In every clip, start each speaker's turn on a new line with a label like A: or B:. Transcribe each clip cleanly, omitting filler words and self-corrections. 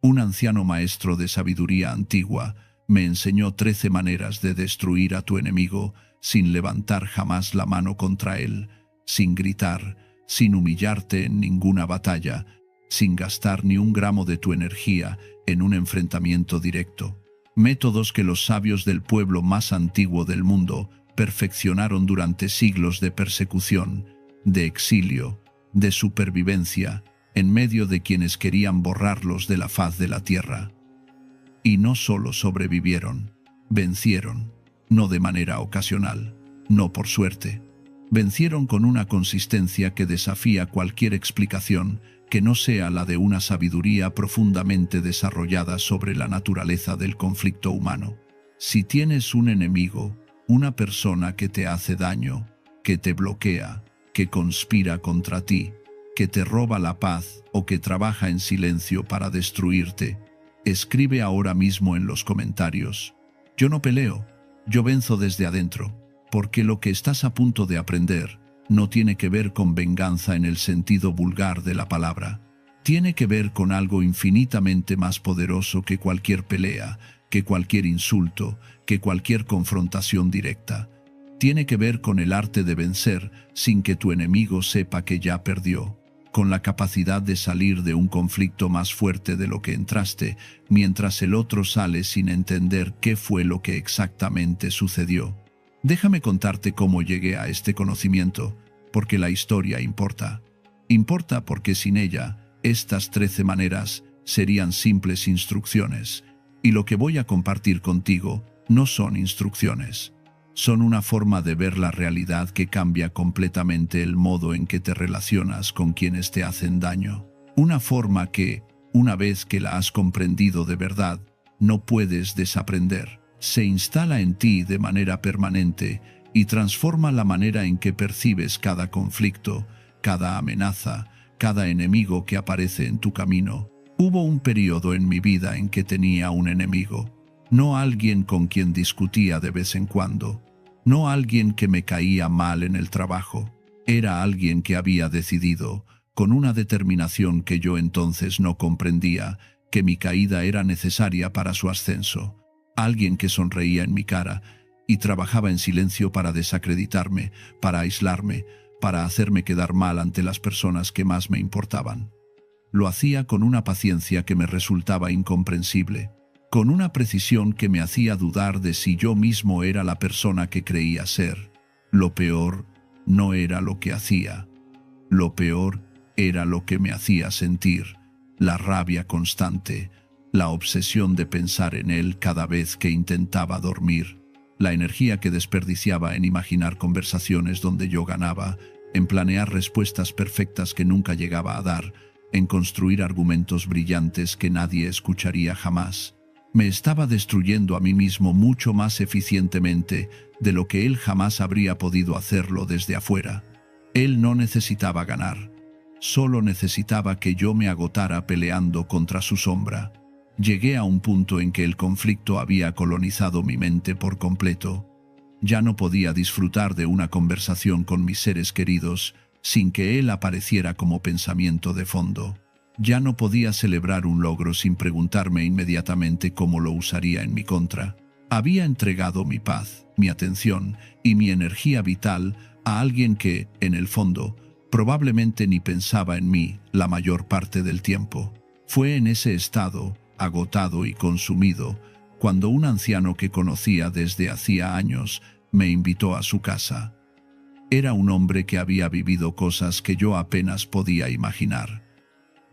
A: Un anciano maestro de sabiduría antigua me enseñó 13 maneras de destruir a tu enemigo sin levantar jamás la mano contra él, sin gritar, sin humillarte en ninguna batalla, sin gastar ni un gramo de tu energía en un enfrentamiento directo. Métodos que los sabios del pueblo más antiguo del mundo perfeccionaron durante siglos de persecución, de exilio, de supervivencia, en medio de quienes querían borrarlos de la faz de la tierra. Y no solo sobrevivieron, vencieron, no de manera ocasional, no por suerte. Vencieron con una consistencia que desafía cualquier explicación que no sea la de una sabiduría profundamente desarrollada sobre la naturaleza del conflicto humano. Si tienes un enemigo, una persona que te hace daño, que te bloquea, que conspira contra ti, que te roba la paz o que trabaja en silencio para destruirte, escribe ahora mismo en los comentarios: yo no peleo, yo venzo desde adentro, porque lo que estás a punto de aprender no tiene que ver con venganza en el sentido vulgar de la palabra. Tiene que ver con algo infinitamente más poderoso que cualquier pelea, que cualquier insulto, que cualquier confrontación directa. Tiene que ver con el arte de vencer sin que tu enemigo sepa que ya perdió, con la capacidad de salir de un conflicto más fuerte de lo que entraste, mientras el otro sale sin entender qué fue lo que exactamente sucedió. Déjame contarte cómo llegué a este conocimiento, porque la historia importa. Importa porque sin ella, estas 13 maneras serían simples instrucciones, y lo que voy a compartir contigo no son instrucciones. Son una forma de ver la realidad que cambia completamente el modo en que te relacionas con quienes te hacen daño. Una forma que, una vez que la has comprendido de verdad, no puedes desaprender. Se instala en ti de manera permanente y transforma la manera en que percibes cada conflicto, cada amenaza, cada enemigo que aparece en tu camino. Hubo un periodo en mi vida en que tenía un enemigo. No alguien con quien discutía de vez en cuando, no alguien que me caía mal en el trabajo. Era alguien que había decidido, con una determinación que yo entonces no comprendía, que mi caída era necesaria para su ascenso. Alguien que sonreía en mi cara y trabajaba en silencio para desacreditarme, para aislarme, para hacerme quedar mal ante las personas que más me importaban. Lo hacía con una paciencia que me resultaba incomprensible, con una precisión que me hacía dudar de si yo mismo era la persona que creía ser. Lo peor no era lo que hacía. Lo peor era lo que me hacía sentir, la rabia constante, la obsesión de pensar en él cada vez que intentaba dormir, la energía que desperdiciaba en imaginar conversaciones donde yo ganaba, en planear respuestas perfectas que nunca llegaba a dar, en construir argumentos brillantes que nadie escucharía jamás. Me estaba destruyendo a mí mismo mucho más eficientemente de lo que él jamás habría podido hacerlo desde afuera. Él no necesitaba ganar, solo necesitaba que yo me agotara peleando contra su sombra. Llegué a un punto en que el conflicto había colonizado mi mente por completo. Ya no podía disfrutar de una conversación con mis seres queridos sin que él apareciera como pensamiento de fondo. Ya no podía celebrar un logro sin preguntarme inmediatamente cómo lo usaría en mi contra. Había entregado mi paz, mi atención y mi energía vital a alguien que, en el fondo, probablemente ni pensaba en mí la mayor parte del tiempo. Fue en ese estado, agotado y consumido, cuando un anciano que conocía desde hacía años me invitó a su casa. Era un hombre que había vivido cosas que yo apenas podía imaginar.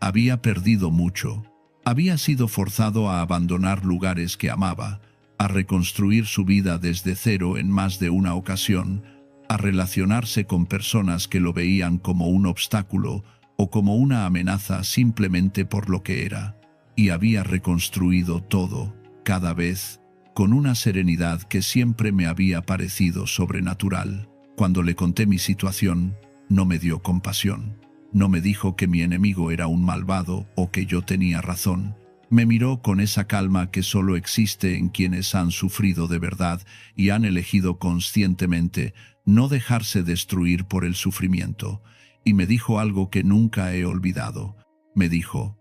A: Había perdido mucho. Había sido forzado a abandonar lugares que amaba, a reconstruir su vida desde cero en más de una ocasión, a relacionarse con personas que lo veían como un obstáculo o como una amenaza simplemente por lo que era. Y había reconstruido todo, cada vez, con una serenidad que siempre me había parecido sobrenatural. Cuando le conté mi situación, no me dio compasión. No me dijo que mi enemigo era un malvado o que yo tenía razón. Me miró con esa calma que solo existe en quienes han sufrido de verdad y han elegido conscientemente no dejarse destruir por el sufrimiento. Y me dijo algo que nunca he olvidado. Me dijo: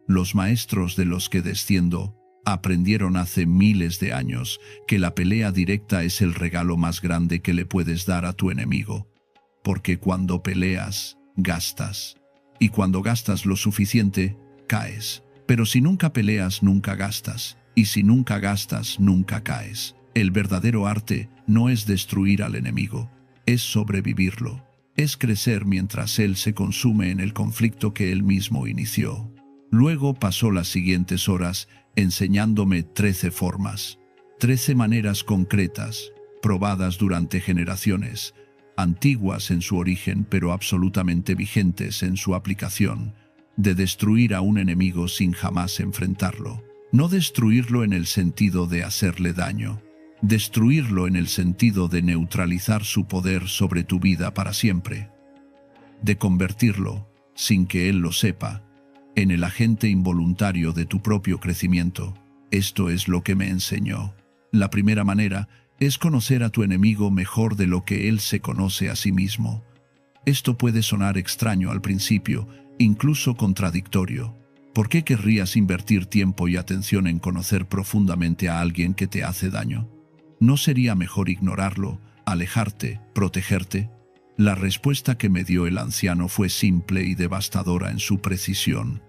A: Los maestros de los que desciendo aprendieron hace miles de años que la pelea directa es el regalo más grande que le puedes dar a tu enemigo. Porque cuando peleas, gastas. Y cuando gastas lo suficiente, caes. Pero si nunca peleas, nunca gastas. Y si nunca gastas, nunca caes. El verdadero arte no es destruir al enemigo, es sobrevivirlo. Es crecer mientras él se consume en el conflicto que él mismo inició. Luego pasó las siguientes horas enseñándome 13 formas, 13 maneras concretas, probadas durante generaciones, antiguas en su origen pero absolutamente vigentes en su aplicación, de destruir a un enemigo sin jamás enfrentarlo. No destruirlo en el sentido de hacerle daño, destruirlo en el sentido de neutralizar su poder sobre tu vida para siempre, de convertirlo, sin que él lo sepa, en el agente involuntario de tu propio crecimiento. Esto es lo que me enseñó. La primera manera es conocer a tu enemigo mejor de lo que él se conoce a sí mismo. Esto puede sonar extraño al principio, incluso contradictorio. ¿Por qué querrías invertir tiempo y atención en conocer profundamente a alguien que te hace daño? ¿No sería mejor ignorarlo, alejarte, protegerte? La respuesta que me dio el anciano fue simple y devastadora en su precisión.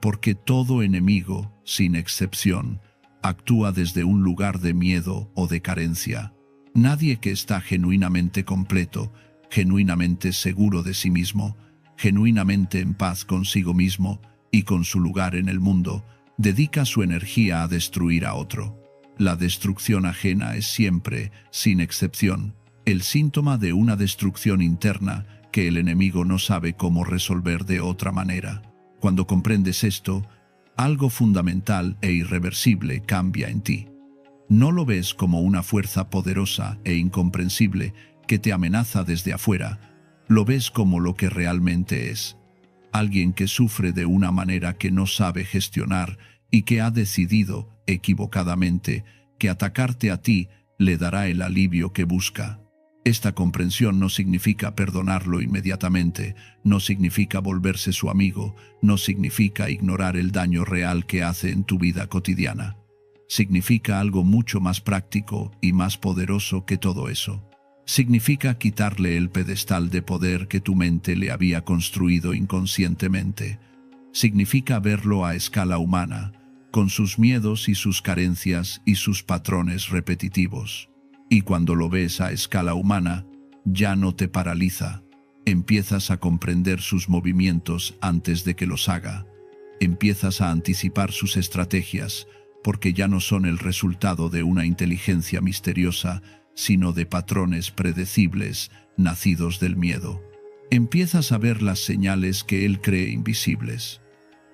A: Porque todo enemigo, sin excepción, actúa desde un lugar de miedo o de carencia. Nadie que está genuinamente completo, genuinamente seguro de sí mismo, genuinamente en paz consigo mismo y con su lugar en el mundo, dedica su energía a destruir a otro. La destrucción ajena es siempre, sin excepción, el síntoma de una destrucción interna que el enemigo no sabe cómo resolver de otra manera. Cuando comprendes esto, algo fundamental e irreversible cambia en ti. No lo ves como una fuerza poderosa e incomprensible que te amenaza desde afuera, lo ves como lo que realmente es. Alguien que sufre de una manera que no sabe gestionar y que ha decidido, equivocadamente, que atacarte a ti le dará el alivio que busca. Esta comprensión no significa perdonarlo inmediatamente, no significa volverse su amigo, no significa ignorar el daño real que hace en tu vida cotidiana. Significa algo mucho más práctico y más poderoso que todo eso. Significa quitarle el pedestal de poder que tu mente le había construido inconscientemente. Significa verlo a escala humana, con sus miedos y sus carencias y sus patrones repetitivos. Y cuando lo ves a escala humana, ya no te paraliza. Empiezas a comprender sus movimientos antes de que los haga. Empiezas a anticipar sus estrategias, porque ya no son el resultado de una inteligencia misteriosa, sino de patrones predecibles, nacidos del miedo. Empiezas a ver las señales que él cree invisibles.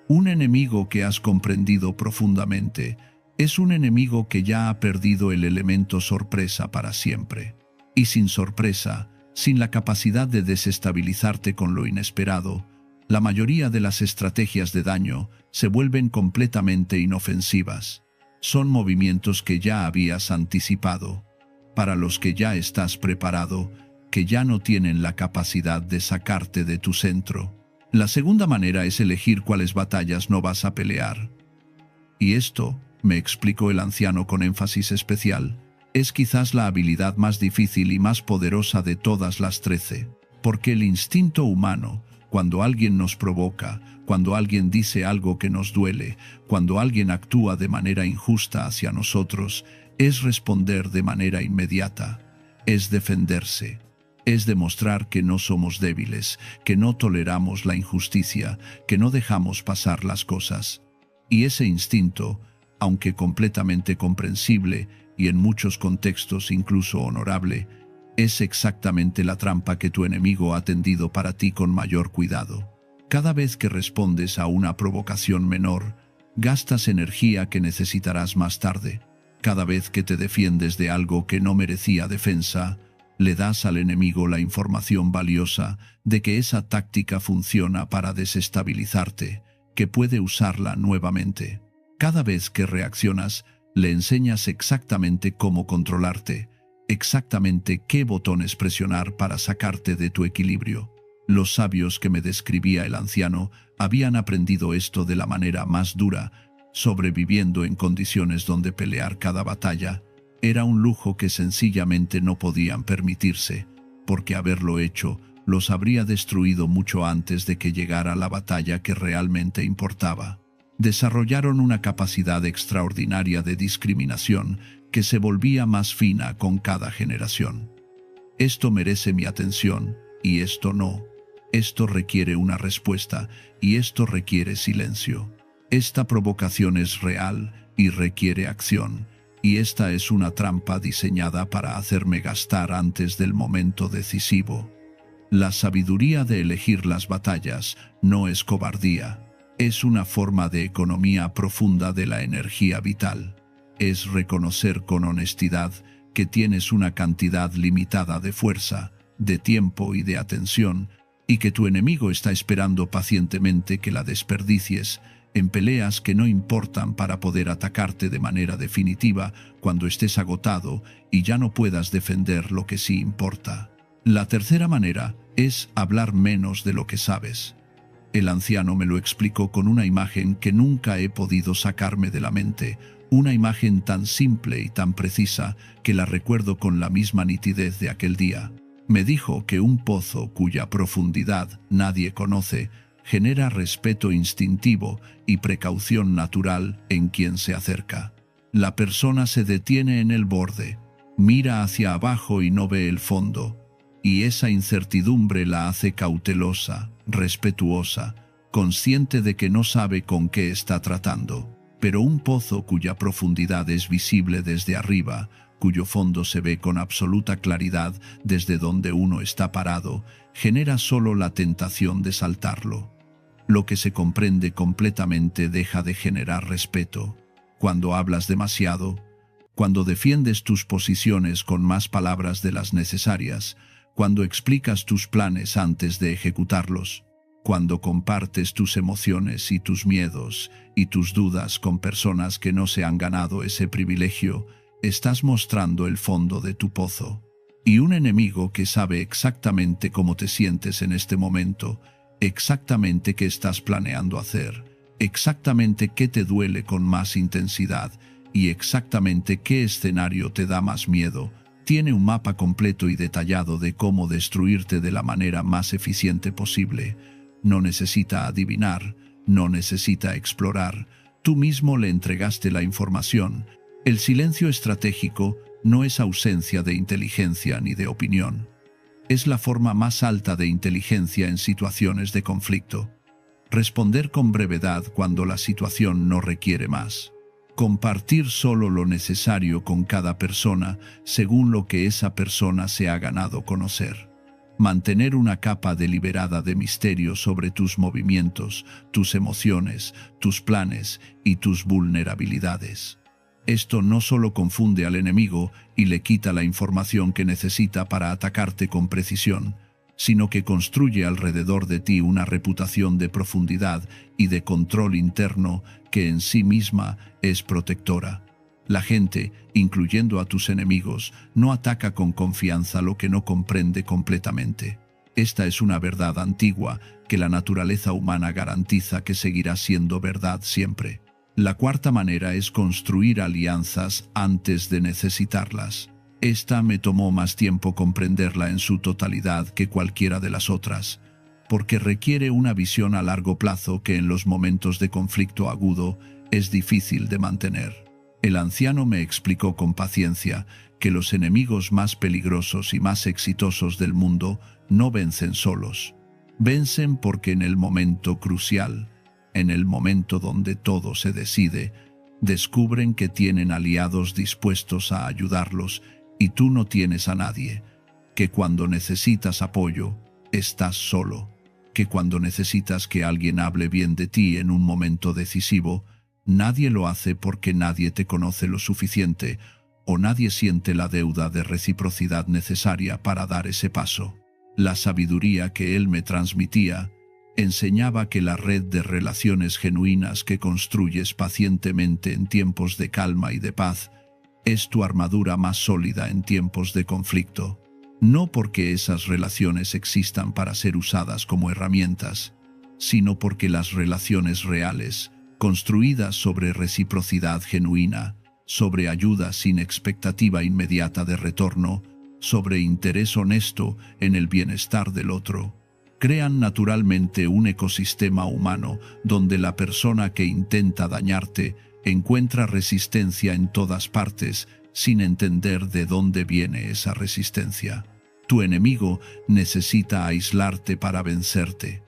A: Un enemigo que has comprendido profundamente es un enemigo que ya ha perdido el elemento sorpresa para siempre. Y sin sorpresa, sin la capacidad de desestabilizarte con lo inesperado, la mayoría de las estrategias de daño se vuelven completamente inofensivas. Son movimientos que ya habías anticipado, para los que ya estás preparado, que ya no tienen la capacidad de sacarte de tu centro. La segunda manera es elegir cuáles batallas no vas a pelear. Y esto, me explicó el anciano con énfasis especial, es quizás la habilidad más difícil y más poderosa de todas las 13, porque el instinto humano, cuando alguien nos provoca, cuando alguien dice algo que nos duele, cuando alguien actúa de manera injusta hacia nosotros, es responder de manera inmediata, es defenderse, es demostrar que no somos débiles, que no toleramos la injusticia, que no dejamos pasar las cosas. Y ese instinto, aunque completamente comprensible y en muchos contextos incluso honorable, es exactamente la trampa que tu enemigo ha tendido para ti con mayor cuidado. Cada vez que respondes a una provocación menor, gastas energía que necesitarás más tarde. Cada vez que te defiendes de algo que no merecía defensa, le das al enemigo la información valiosa de que esa táctica funciona para desestabilizarte, que puede usarla nuevamente. Cada vez que reaccionas, le enseñas exactamente cómo controlarte, exactamente qué botones presionar para sacarte de tu equilibrio. Los sabios que me describía el anciano Habían aprendido esto de la manera más dura, sobreviviendo en condiciones donde pelear cada batalla era un lujo que sencillamente no podían permitirse, porque haberlo hecho los habría destruido mucho antes de que llegara la batalla que realmente importaba. Desarrollaron una capacidad extraordinaria de discriminación que se volvía más fina con cada generación. Esto merece mi atención, y esto no. Esto requiere una respuesta, y esto requiere silencio. Esta provocación es real y requiere acción, y esta es una trampa diseñada para hacerme gastar antes del momento decisivo. La sabiduría de elegir las batallas no es cobardía, es una forma de economía profunda de la energía vital. Es reconocer con honestidad que tienes una cantidad limitada de fuerza, de tiempo y de atención, y que tu enemigo está esperando pacientemente que la desperdicies en peleas que no importan para poder atacarte de manera definitiva cuando estés agotado y ya no puedas defender lo que sí importa. La tercera manera es hablar menos de lo que sabes. El anciano me lo explicó con una imagen que nunca he podido sacarme de la mente, una imagen tan simple y tan precisa que la recuerdo con la misma nitidez de aquel día. Me dijo que un pozo cuya profundidad nadie conoce genera respeto instintivo y precaución natural en quien se acerca. La persona se detiene en el borde, mira hacia abajo y no ve el fondo, y esa incertidumbre la hace cautelosa, respetuosa, consciente de que no sabe con qué está tratando. Pero un pozo cuya profundidad es visible desde arriba, cuyo fondo se ve con absoluta claridad desde donde uno está parado, genera solo la tentación de saltarlo. Lo que se comprende completamente deja de generar respeto. Cuando hablas demasiado, cuando defiendes tus posiciones con más palabras de las necesarias, cuando explicas tus planes antes de ejecutarlos, cuando compartes tus emociones y tus miedos y tus dudas con personas que no se han ganado ese privilegio, estás mostrando el fondo de tu pozo. Y un enemigo que sabe exactamente cómo te sientes en este momento, exactamente qué estás planeando hacer, exactamente qué te duele con más intensidad y exactamente qué escenario te da más miedo, tiene un mapa completo y detallado de cómo destruirte de la manera más eficiente posible. No necesita adivinar, no necesita explorar. Tú mismo le entregaste la información. El silencio estratégico no es ausencia de inteligencia ni de opinión. Es la forma más alta de inteligencia en situaciones de conflicto. Responder con brevedad cuando la situación no requiere más. Compartir solo lo necesario con cada persona según lo que esa persona se ha ganado conocer. Mantener una capa deliberada de misterio sobre tus movimientos, tus emociones, tus planes y tus vulnerabilidades. Esto no solo confunde al enemigo y le quita la información que necesita para atacarte con precisión, sino que construye alrededor de ti una reputación de profundidad y de control interno que en sí misma es protectora. La gente, incluyendo a tus enemigos, no ataca con confianza lo que no comprende completamente. Esta es una verdad antigua que la naturaleza humana garantiza que seguirá siendo verdad siempre. La cuarta manera es construir alianzas antes de necesitarlas. Esta me tomó más tiempo comprenderla en su totalidad que cualquiera de las otras, porque requiere una visión a largo plazo que en los momentos de conflicto agudo es difícil de mantener. El anciano me explicó con paciencia que los enemigos más peligrosos y más exitosos del mundo no vencen solos. Vencen porque en el momento crucial, en el momento donde todo se decide, descubren que tienen aliados dispuestos a ayudarlos y tú no tienes a nadie, que cuando necesitas apoyo, estás solo, que cuando necesitas que alguien hable bien de ti en un momento decisivo, nadie lo hace porque nadie te conoce lo suficiente o nadie siente la deuda de reciprocidad necesaria para dar ese paso. La sabiduría que él me transmitía enseñaba que la red de relaciones genuinas que construyes pacientemente en tiempos de calma y de paz es tu armadura más sólida en tiempos de conflicto. No porque esas relaciones existan para ser usadas como herramientas, sino porque las relaciones reales, construidas sobre reciprocidad genuina, sobre ayuda sin expectativa inmediata de retorno, sobre interés honesto en el bienestar del otro, crean naturalmente un ecosistema humano donde la persona que intenta dañarte encuentra resistencia en todas partes sin entender de dónde viene esa resistencia. Tu enemigo necesita aislarte para vencerte.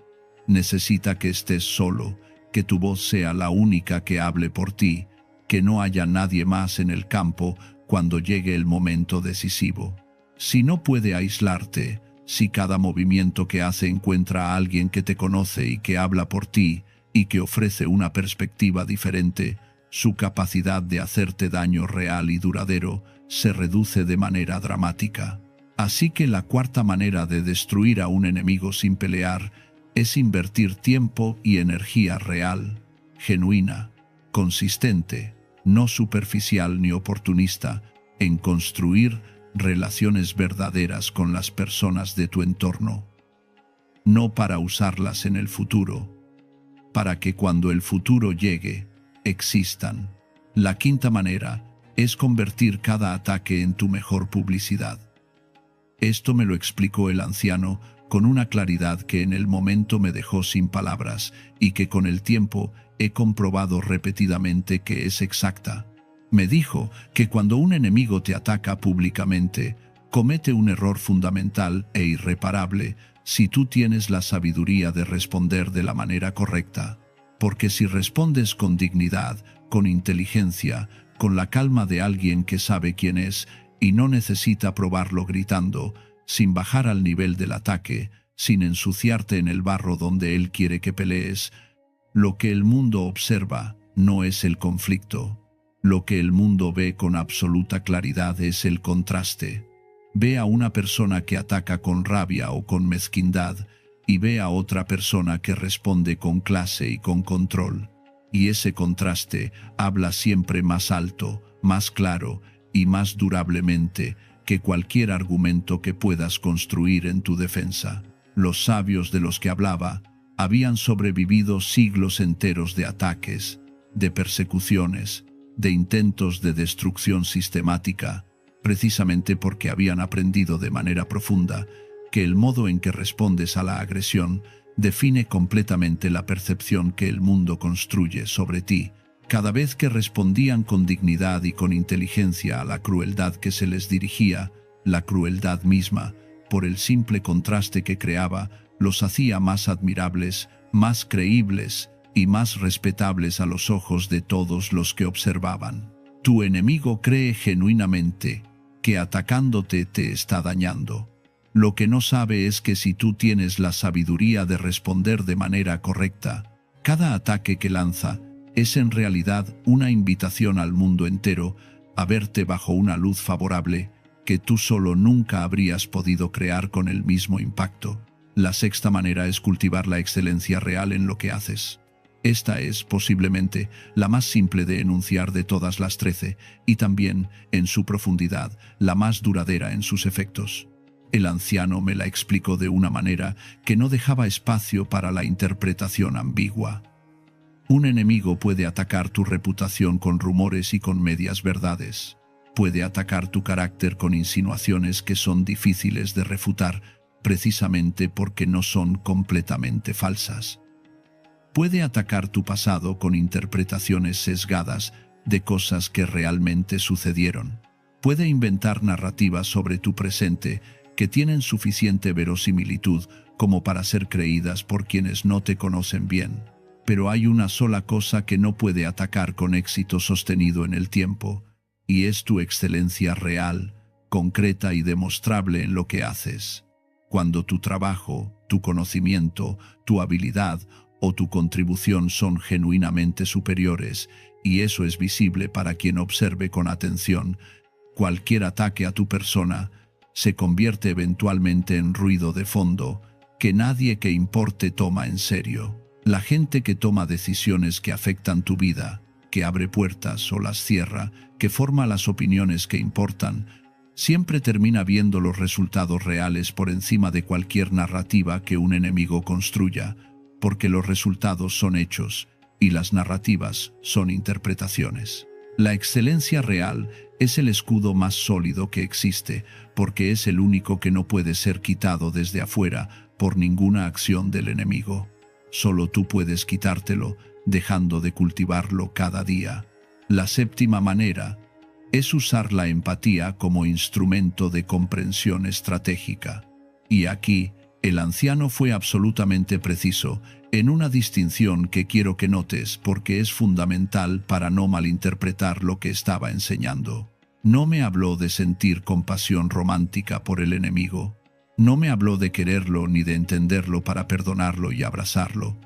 A: Necesita que estés solo, que tu voz sea la única que hable por ti, que no haya nadie más en el campo cuando llegue el momento decisivo. Si no puede aislarte, si cada movimiento que hace encuentra a alguien que te conoce y que habla por ti y que ofrece una perspectiva diferente, su capacidad de hacerte daño real y duradero se reduce de manera dramática. Así que la cuarta manera de destruir a un enemigo sin pelear es invertir tiempo y energía real, genuina, consistente, no superficial ni oportunista, en construir relaciones verdaderas con las personas de tu entorno. No para usarlas en el futuro, para que cuando el futuro llegue, existan. La quinta manera es convertir cada ataque en tu mejor publicidad. Esto me lo explicó el anciano con una claridad que en el momento me dejó sin palabras y que con el tiempo he comprobado repetidamente que es exacta. Me dijo que cuando un enemigo te ataca públicamente, comete un error fundamental e irreparable si tú tienes la sabiduría de responder de la manera correcta. Porque si respondes con dignidad, con inteligencia, con la calma de alguien que sabe quién es y no necesita probarlo gritando, sin bajar al nivel del ataque, sin ensuciarte en el barro donde él quiere que pelees, lo que el mundo observa no es el conflicto. Lo que el mundo ve con absoluta claridad es el contraste. Ve a una persona que ataca con rabia o con mezquindad y ve a otra persona que responde con clase y con control. Y ese contraste habla siempre más alto, más claro y más durablemente que cualquier argumento que puedas construir en tu defensa. Los sabios de los que hablaba habían sobrevivido siglos enteros de ataques, de persecuciones, de intentos de destrucción sistemática, precisamente porque habían aprendido de manera profunda que el modo en que respondes a la agresión define completamente la percepción que el mundo construye sobre ti. Cada vez que respondían con dignidad y con inteligencia a la crueldad que se les dirigía, la crueldad misma, por el simple contraste que creaba, los hacía más admirables, más creíbles y más respetables a los ojos de todos los que observaban. Tu enemigo cree genuinamente que atacándote te está dañando. Lo que no sabe es que si tú tienes la sabiduría de responder de manera correcta, cada ataque que lanza es en realidad una invitación al mundo entero a verte bajo una luz favorable que tú solo nunca habrías podido crear con el mismo impacto. La sexta manera es cultivar la excelencia real en lo que haces. Esta es, posiblemente, la más simple de enunciar de todas las 13 y también, en su profundidad, la más duradera en sus efectos. El anciano me la explicó de una manera que no dejaba espacio para la interpretación ambigua. Un enemigo puede atacar tu reputación con rumores y con medias verdades. Puede atacar tu carácter con insinuaciones que son difíciles de refutar, precisamente porque no son completamente falsas. Puede atacar tu pasado con interpretaciones sesgadas de cosas que realmente sucedieron. Puede inventar narrativas sobre tu presente que tienen suficiente verosimilitud como para ser creídas por quienes no te conocen bien. Pero hay una sola cosa que no puede atacar con éxito sostenido en el tiempo, y es tu excelencia real, concreta y demostrable en lo que haces. Cuando tu trabajo, tu conocimiento, tu habilidad o tu contribución son genuinamente superiores, y eso es visible para quien observe con atención, cualquier ataque a tu persona se convierte eventualmente en ruido de fondo que nadie que importe toma en serio. La gente que toma decisiones que afectan tu vida, que abre puertas o las cierra, que forma las opiniones que importan, siempre termina viendo los resultados reales por encima de cualquier narrativa que un enemigo construya, porque los resultados son hechos y las narrativas son interpretaciones. La excelencia real es el escudo más sólido que existe, porque es el único que no puede ser quitado desde afuera por ninguna acción del enemigo. Solo tú puedes quitártelo, dejando de cultivarlo cada día. La séptima manera es usar la empatía como instrumento de comprensión estratégica. Y aquí, el anciano fue absolutamente preciso en una distinción que quiero que notes porque es fundamental para no malinterpretar lo que estaba enseñando. No me habló de sentir compasión romántica por el enemigo. No me habló de quererlo ni de entenderlo para perdonarlo y abrazarlo.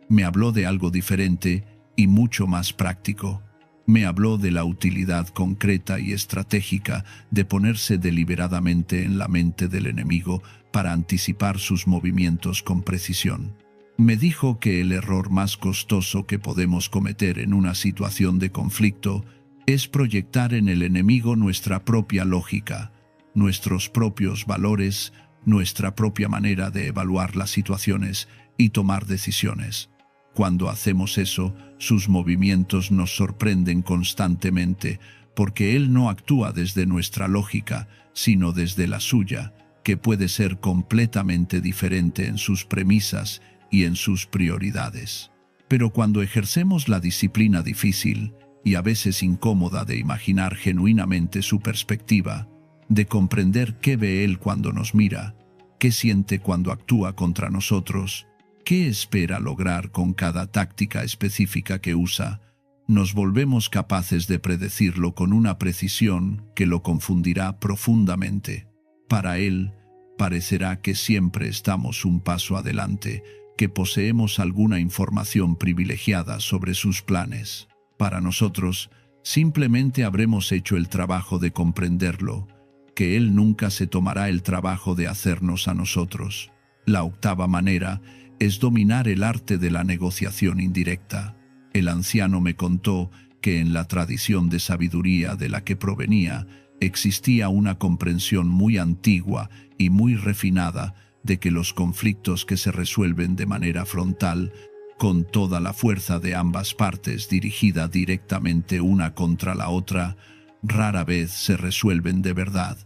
A: Me habló de algo diferente y mucho más práctico. Me habló de la utilidad concreta y estratégica de ponerse deliberadamente en la mente del enemigo para anticipar sus movimientos con precisión. Me dijo que el error más costoso que podemos cometer en una situación de conflicto es proyectar en el enemigo nuestra propia lógica, nuestros propios valores, nuestra propia manera de evaluar las situaciones y tomar decisiones. Cuando hacemos eso, sus movimientos nos sorprenden constantemente, porque él no actúa desde nuestra lógica, sino desde la suya, que puede ser completamente diferente en sus premisas y en sus prioridades. Pero cuando ejercemos la disciplina difícil, y a veces incómoda de imaginar genuinamente su perspectiva, de comprender qué ve él cuando nos mira, qué siente cuando actúa contra nosotros, qué espera lograr con cada táctica específica que usa, nos volvemos capaces de predecirlo con una precisión que lo confundirá profundamente. Para él, parecerá que siempre estamos un paso adelante, que poseemos alguna información privilegiada sobre sus planes. Para nosotros, simplemente habremos hecho el trabajo de comprenderlo, que él nunca se tomará el trabajo de hacernos a nosotros. La octava manera es dominar el arte de la negociación indirecta. El anciano me contó que en la tradición de sabiduría de la que provenía existía una comprensión muy antigua y muy refinada de que los conflictos que se resuelven de manera frontal, con toda la fuerza de ambas partes dirigida directamente una contra la otra, rara vez se resuelven de verdad.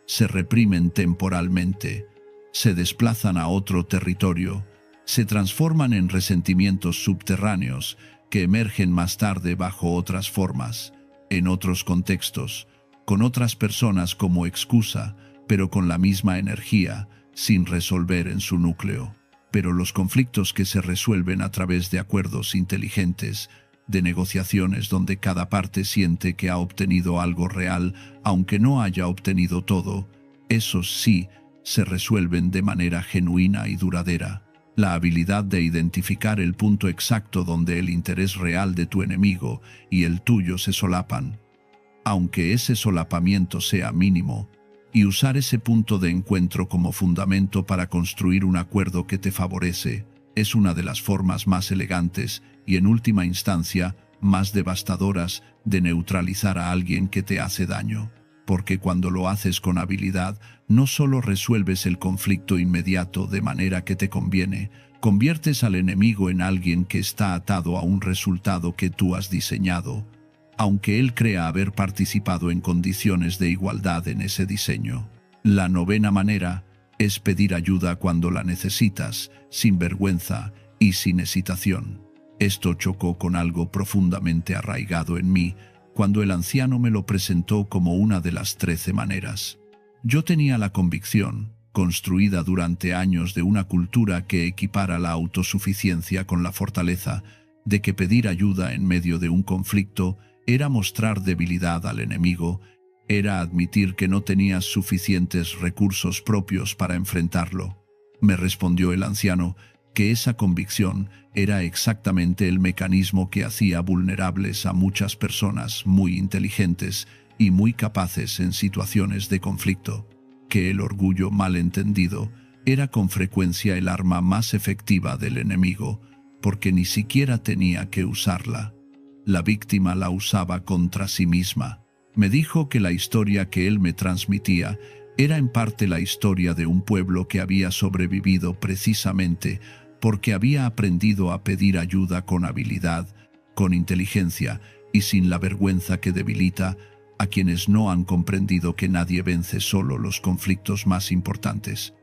A: Se reprimen temporalmente, se desplazan a otro territorio, se transforman en resentimientos subterráneos que emergen más tarde bajo otras formas, en otros contextos, con otras personas como excusa, pero con la misma energía, sin resolver en su núcleo. Pero los conflictos que se resuelven a través de acuerdos inteligentes, de negociaciones donde cada parte siente que ha obtenido algo real, aunque no haya obtenido todo, esos sí se resuelven de manera genuina y duradera. La habilidad de identificar el punto exacto donde el interés real de tu enemigo y el tuyo se solapan, aunque ese solapamiento sea mínimo, y usar ese punto de encuentro como fundamento para construir un acuerdo que te favorece, es una de las formas más elegantes y, en última instancia, más devastadoras de neutralizar a alguien que te hace daño. Porque cuando lo haces con habilidad, no solo resuelves el conflicto inmediato de manera que te conviene, conviertes al enemigo en alguien que está atado a un resultado que tú has diseñado, aunque él crea haber participado en condiciones de igualdad en ese diseño. La novena manera es pedir ayuda cuando la necesitas, sin vergüenza y sin hesitación. Esto chocó con algo profundamente arraigado en mí, cuando el anciano me lo presentó como una de las 13 maneras. Yo tenía la convicción, construida durante años de una cultura que equipara la autosuficiencia con la fortaleza, de que pedir ayuda en medio de un conflicto era mostrar debilidad al enemigo, era admitir que no tenías suficientes recursos propios para enfrentarlo. Me respondió el anciano que esa convicción era exactamente el mecanismo que hacía vulnerables a muchas personas muy inteligentes y muy capaces en situaciones de conflicto, que el orgullo malentendido era con frecuencia el arma más efectiva del enemigo, porque ni siquiera tenía que usarla. La víctima la usaba contra sí misma. Me dijo que la historia que él me transmitía era en parte la historia de un pueblo que había sobrevivido precisamente porque había aprendido a pedir ayuda con habilidad, con inteligencia y sin la vergüenza que debilita a quienes no han comprendido que nadie vence solo los conflictos más importantes,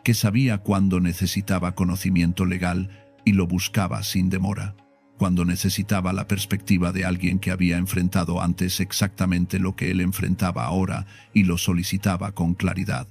A: que sabía cuándo necesitaba conocimiento legal y lo buscaba sin demora, cuando necesitaba la perspectiva de alguien que había enfrentado antes exactamente lo que él enfrentaba ahora y lo solicitaba con claridad.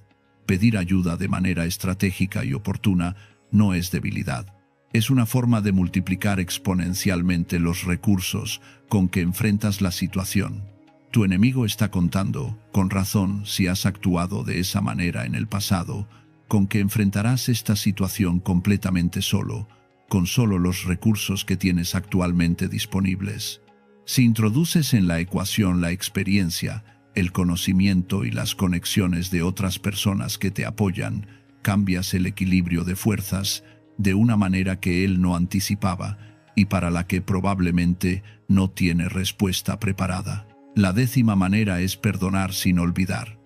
A: Pedir ayuda de manera estratégica y oportuna no es debilidad. Es una forma de multiplicar exponencialmente los recursos con que enfrentas la situación. Tu enemigo está contando, con razón, si has actuado de esa manera en el pasado, con que enfrentarás esta situación completamente solo, con solo los recursos que tienes actualmente disponibles. Si introduces en la ecuación la experiencia, el conocimiento y las conexiones de otras personas que te apoyan, cambias el equilibrio de fuerzas de una manera que él no anticipaba y para la que probablemente no tiene respuesta preparada. La 10ª manera es perdonar sin olvidar.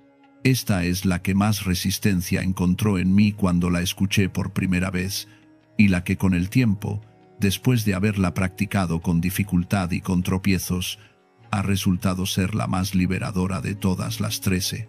A: Esta es la que más resistencia encontró en mí cuando la escuché por primera vez, y la que con el tiempo, después de haberla practicado con dificultad y con tropiezos, ha resultado ser la más liberadora de todas las 13.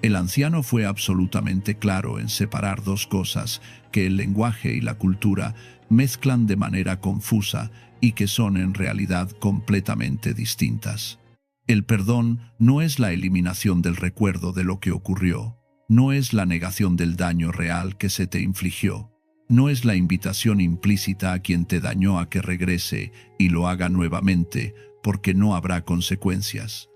A: El anciano fue absolutamente claro en separar dos cosas que el lenguaje y la cultura mezclan de manera confusa y que son en realidad completamente distintas. El perdón no es la eliminación del recuerdo de lo que ocurrió, no es la negación del daño real que se te infligió, no es la invitación implícita a quien te dañó a que regrese y lo haga nuevamente, porque no habrá consecuencias.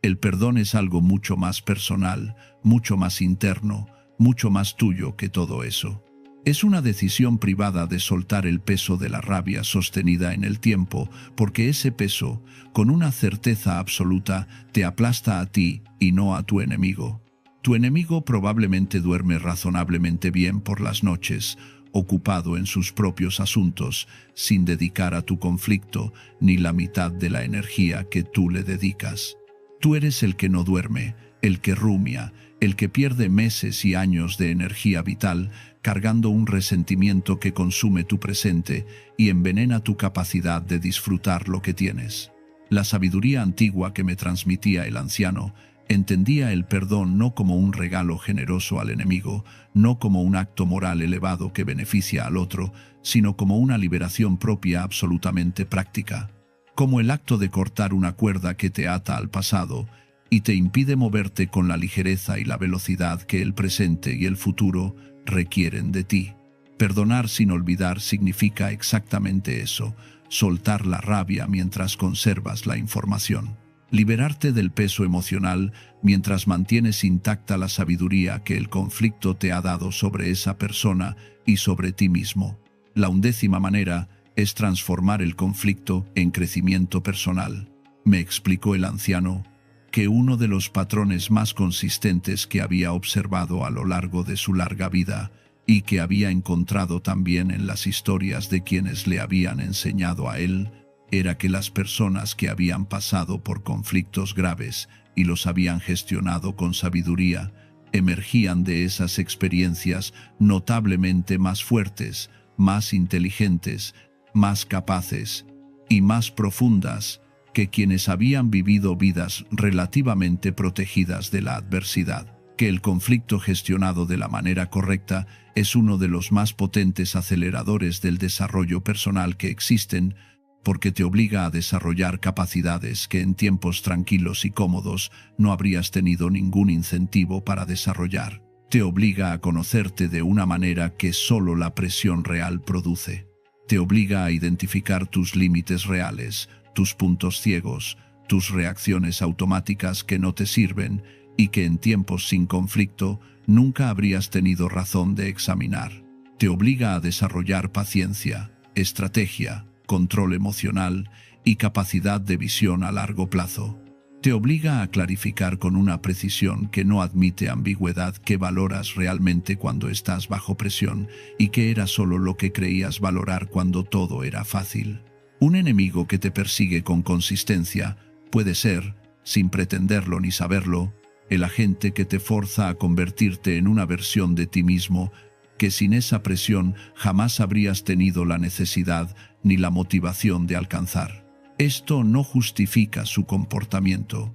A: El perdón es algo mucho más personal, mucho más interno, mucho más tuyo que todo eso. Es una decisión privada de soltar el peso de la rabia sostenida en el tiempo, porque ese peso, con una certeza absoluta, te aplasta a ti y no a tu enemigo. Tu enemigo probablemente duerme razonablemente bien por las noches, ocupado en sus propios asuntos, sin dedicar a tu conflicto ni la mitad de la energía que tú le dedicas. Tú eres el que no duerme, el que rumia, el que pierde meses y años de energía vital cargando un resentimiento que consume tu presente y envenena tu capacidad de disfrutar lo que tienes. La sabiduría antigua que me transmitía el anciano entendía el perdón no como un regalo generoso al enemigo, no como un acto moral elevado que beneficia al otro, sino como una liberación propia absolutamente práctica. Como el acto de cortar una cuerda que te ata al pasado y te impide moverte con la ligereza y la velocidad que el presente y el futuro requieren de ti. Perdonar sin olvidar significa exactamente eso, soltar la rabia mientras conservas la información. Liberarte del peso emocional mientras mantienes intacta la sabiduría que el conflicto te ha dado sobre esa persona y sobre ti mismo. La 11ª manera es transformar el conflicto en crecimiento personal. Me explicó el anciano que uno de los patrones más consistentes que había observado a lo largo de su larga vida y que había encontrado también en las historias de quienes le habían enseñado a él, era que las personas que habían pasado por conflictos graves y los habían gestionado con sabiduría, emergían de esas experiencias notablemente más fuertes, más inteligentes, más capaces y más profundas que quienes habían vivido vidas relativamente protegidas de la adversidad. Que el conflicto gestionado de la manera correcta es uno de los más potentes aceleradores del desarrollo personal que existen, porque te obliga a desarrollar capacidades que en tiempos tranquilos y cómodos no habrías tenido ningún incentivo para desarrollar. Te obliga a conocerte de una manera que solo la presión real produce. Te obliga a identificar tus límites reales, tus puntos ciegos, tus reacciones automáticas que no te sirven y que en tiempos sin conflicto nunca habrías tenido razón de examinar. Te obliga a desarrollar paciencia, estrategia, control emocional y capacidad de visión a largo plazo. Te obliga a clarificar con una precisión que no admite ambigüedad qué valoras realmente cuando estás bajo presión y qué era solo lo que creías valorar cuando todo era fácil. Un enemigo que te persigue con consistencia puede ser, sin pretenderlo ni saberlo, el agente que te forza a convertirte en una versión de ti mismo que sin esa presión jamás habrías tenido la necesidad ni la motivación de alcanzar. Esto no justifica su comportamiento,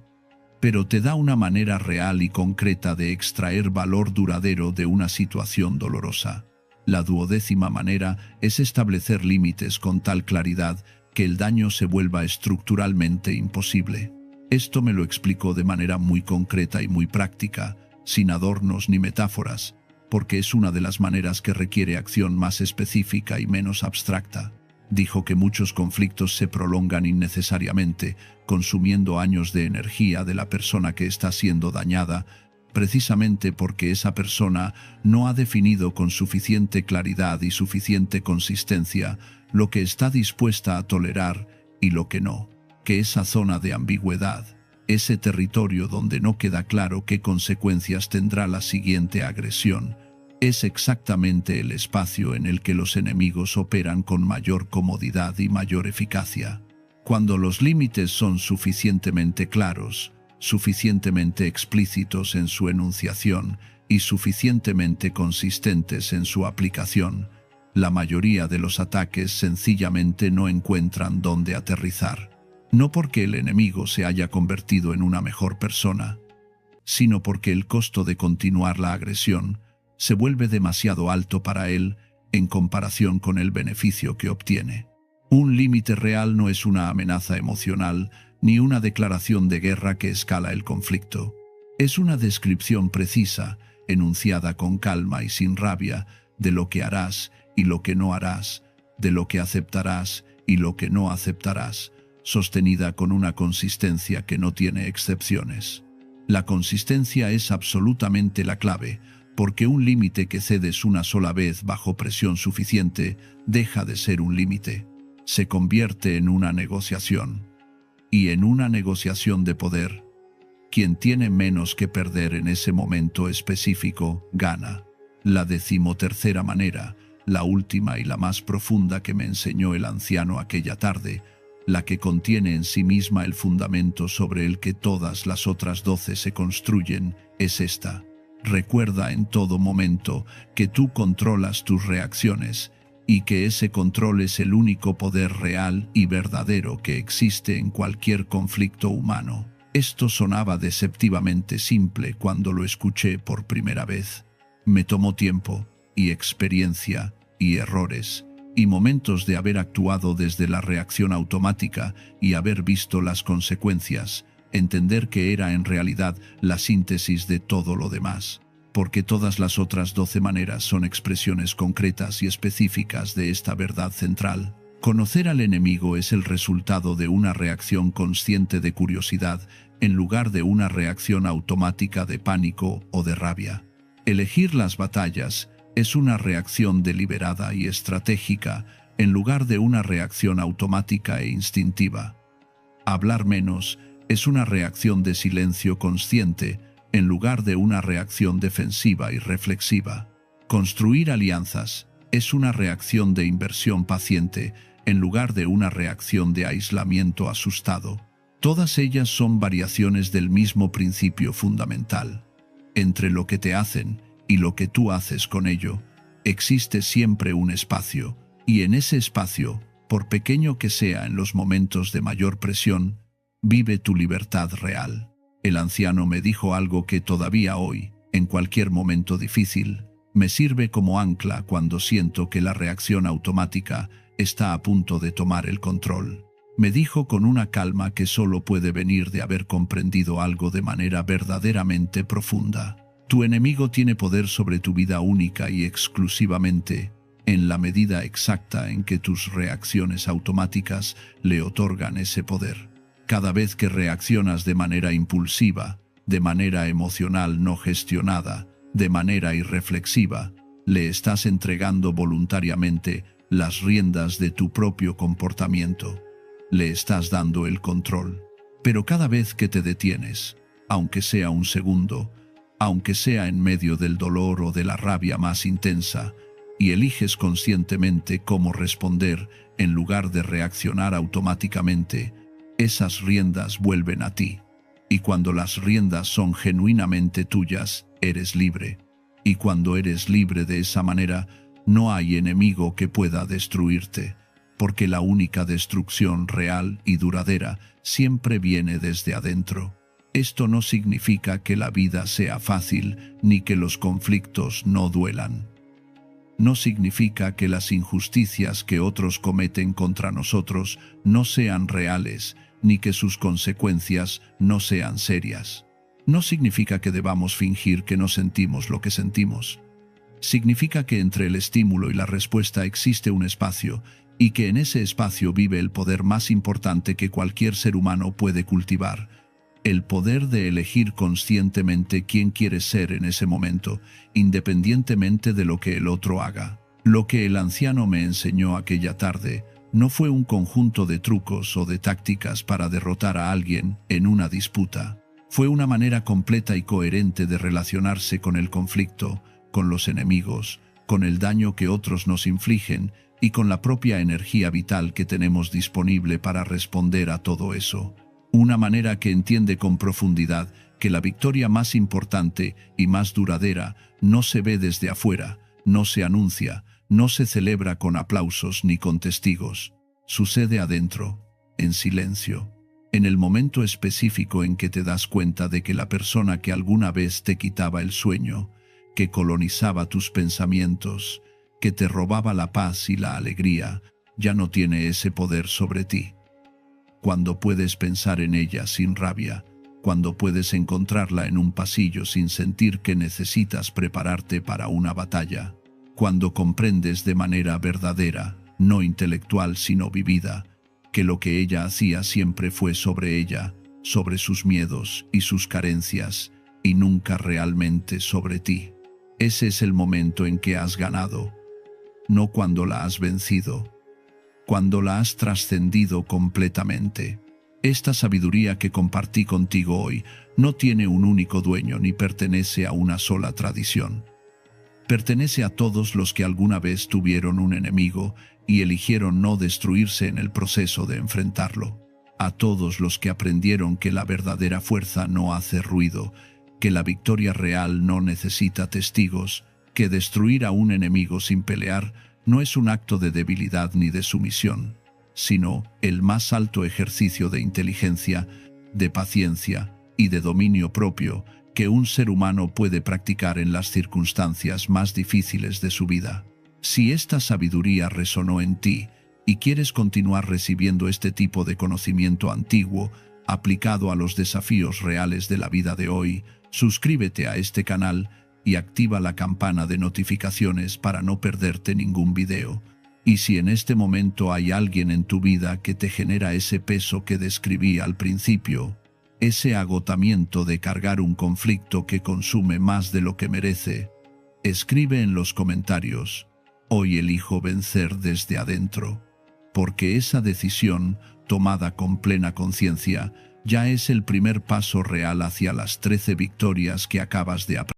A: pero te da una manera real y concreta de extraer valor duradero de una situación dolorosa. La 12ª manera es establecer límites con tal claridad que el daño se vuelva estructuralmente imposible. Esto me lo explicó de manera muy concreta y muy práctica, sin adornos ni metáforas, porque es una de las maneras que requiere acción más específica y menos abstracta. Dijo que muchos conflictos se prolongan innecesariamente, consumiendo años de energía de la persona que está siendo dañada, precisamente porque esa persona no ha definido con suficiente claridad y suficiente consistencia lo que está dispuesta a tolerar y lo que no, que esa zona de ambigüedad, ese territorio donde no queda claro qué consecuencias tendrá la siguiente agresión, es exactamente el espacio en el que los enemigos operan con mayor comodidad y mayor eficacia. Cuando los límites son suficientemente claros, suficientemente explícitos en su enunciación y suficientemente consistentes en su aplicación, la mayoría de los ataques sencillamente no encuentran dónde aterrizar. No porque el enemigo se haya convertido en una mejor persona, sino porque el costo de continuar la agresión se vuelve demasiado alto para él en comparación con el beneficio que obtiene. Un límite real no es una amenaza emocional ni una declaración de guerra que escala el conflicto. Es una descripción precisa, enunciada con calma y sin rabia, de lo que harás y lo que no harás, de lo que aceptarás y lo que no aceptarás, sostenida con una consistencia que no tiene excepciones. La consistencia es absolutamente la clave, porque un límite que cedes una sola vez bajo presión suficiente deja de ser un límite. Se convierte en una negociación. Y en una negociación de poder, quien tiene menos que perder en ese momento específico, gana. La 13ª manera, la última y la más profunda que me enseñó el anciano aquella tarde, la que contiene en sí misma el fundamento sobre el que todas las otras 12 se construyen, es esta. Recuerda en todo momento que tú controlas tus reacciones y que ese control es el único poder real y verdadero que existe en cualquier conflicto humano. Esto sonaba deceptivamente simple cuando lo escuché por primera vez. Me tomó tiempo y experiencia y errores y momentos de haber actuado desde la reacción automática y haber visto las consecuencias, entender que era en realidad la síntesis de todo lo demás, porque todas las otras 12 maneras son expresiones concretas y específicas de esta verdad central. Conocer al enemigo es el resultado de una reacción consciente de curiosidad en lugar de una reacción automática de pánico o de rabia. Elegir las batallas es una reacción deliberada y estratégica en lugar de una reacción automática e instintiva. Hablar menos es una reacción de silencio consciente en lugar de una reacción defensiva y reflexiva. Construir alianzas es una reacción de inversión paciente en lugar de una reacción de aislamiento asustado. Todas ellas son variaciones del mismo principio fundamental. Entre lo que te hacen y lo que tú haces con ello, existe siempre un espacio, y en ese espacio, por pequeño que sea en los momentos de mayor presión, vive tu libertad real. El anciano me dijo algo que todavía hoy, en cualquier momento difícil, me sirve como ancla cuando siento que la reacción automática está a punto de tomar el control. Me dijo con una calma que solo puede venir de haber comprendido algo de manera verdaderamente profunda. Tu enemigo tiene poder sobre tu vida única y exclusivamente en la medida exacta en que tus reacciones automáticas le otorgan ese poder. Cada vez que reaccionas de manera impulsiva, de manera emocional no gestionada, de manera irreflexiva, le estás entregando voluntariamente las riendas de tu propio comportamiento. Le estás dando el control. Pero cada vez que te detienes, aunque sea un segundo, aunque sea en medio del dolor o de la rabia más intensa, y eliges conscientemente cómo responder en lugar de reaccionar automáticamente, esas riendas vuelven a ti. Y cuando las riendas son genuinamente tuyas, eres libre. Y cuando eres libre de esa manera, no hay enemigo que pueda destruirte, porque la única destrucción real y duradera siempre viene desde adentro. Esto no significa que la vida sea fácil ni que los conflictos no duelan. No significa que las injusticias que otros cometen contra nosotros no sean reales, ni que sus consecuencias no sean serias. No significa que debamos fingir que no sentimos lo que sentimos. Significa que entre el estímulo y la respuesta existe un espacio, y que en ese espacio vive el poder más importante que cualquier ser humano puede cultivar: el poder de elegir conscientemente quién quiere ser en ese momento, independientemente de lo que el otro haga. Lo que el anciano me enseñó aquella tarde no fue un conjunto de trucos o de tácticas para derrotar a alguien en una disputa. Fue una manera completa y coherente de relacionarse con el conflicto, con los enemigos, con el daño que otros nos infligen y con la propia energía vital que tenemos disponible para responder a todo eso. Una manera que entiende con profundidad que la victoria más importante y más duradera no se ve desde afuera, no se anuncia, no se celebra con aplausos ni con testigos. Sucede adentro, en silencio, en el momento específico en que te das cuenta de que la persona que alguna vez te quitaba el sueño, que colonizaba tus pensamientos, que te robaba la paz y la alegría, ya no tiene ese poder sobre ti. Cuando puedes pensar en ella sin rabia, cuando puedes encontrarla en un pasillo sin sentir que necesitas prepararte para una batalla, cuando comprendes de manera verdadera, no intelectual sino vivida, que lo que ella hacía siempre fue sobre ella, sobre sus miedos y sus carencias, y nunca realmente sobre ti. Ese es el momento en que has ganado, no cuando la has vencido, cuando la has trascendido completamente. Esta sabiduría que compartí contigo hoy no tiene un único dueño ni pertenece a una sola tradición. Pertenece a todos los que alguna vez tuvieron un enemigo y eligieron no destruirse en el proceso de enfrentarlo. A todos los que aprendieron que la verdadera fuerza no hace ruido, que la victoria real no necesita testigos, que destruir a un enemigo sin pelear no es un acto de debilidad ni de sumisión, sino el más alto ejercicio de inteligencia, de paciencia y de dominio propio que un ser humano puede practicar en las circunstancias más difíciles de su vida. Si esta sabiduría resonó en ti y quieres continuar recibiendo este tipo de conocimiento antiguo aplicado a los desafíos reales de la vida de hoy, suscríbete a este canal y activa la campana de notificaciones para no perderte ningún video. Y si en este momento hay alguien en tu vida que te genera ese peso que describí al principio, ese agotamiento de cargar un conflicto que consume más de lo que merece, escribe en los comentarios: hoy elijo vencer desde adentro, porque esa decisión, tomada con plena conciencia, ya es el primer paso real hacia las 13 victorias que acabas de aprender.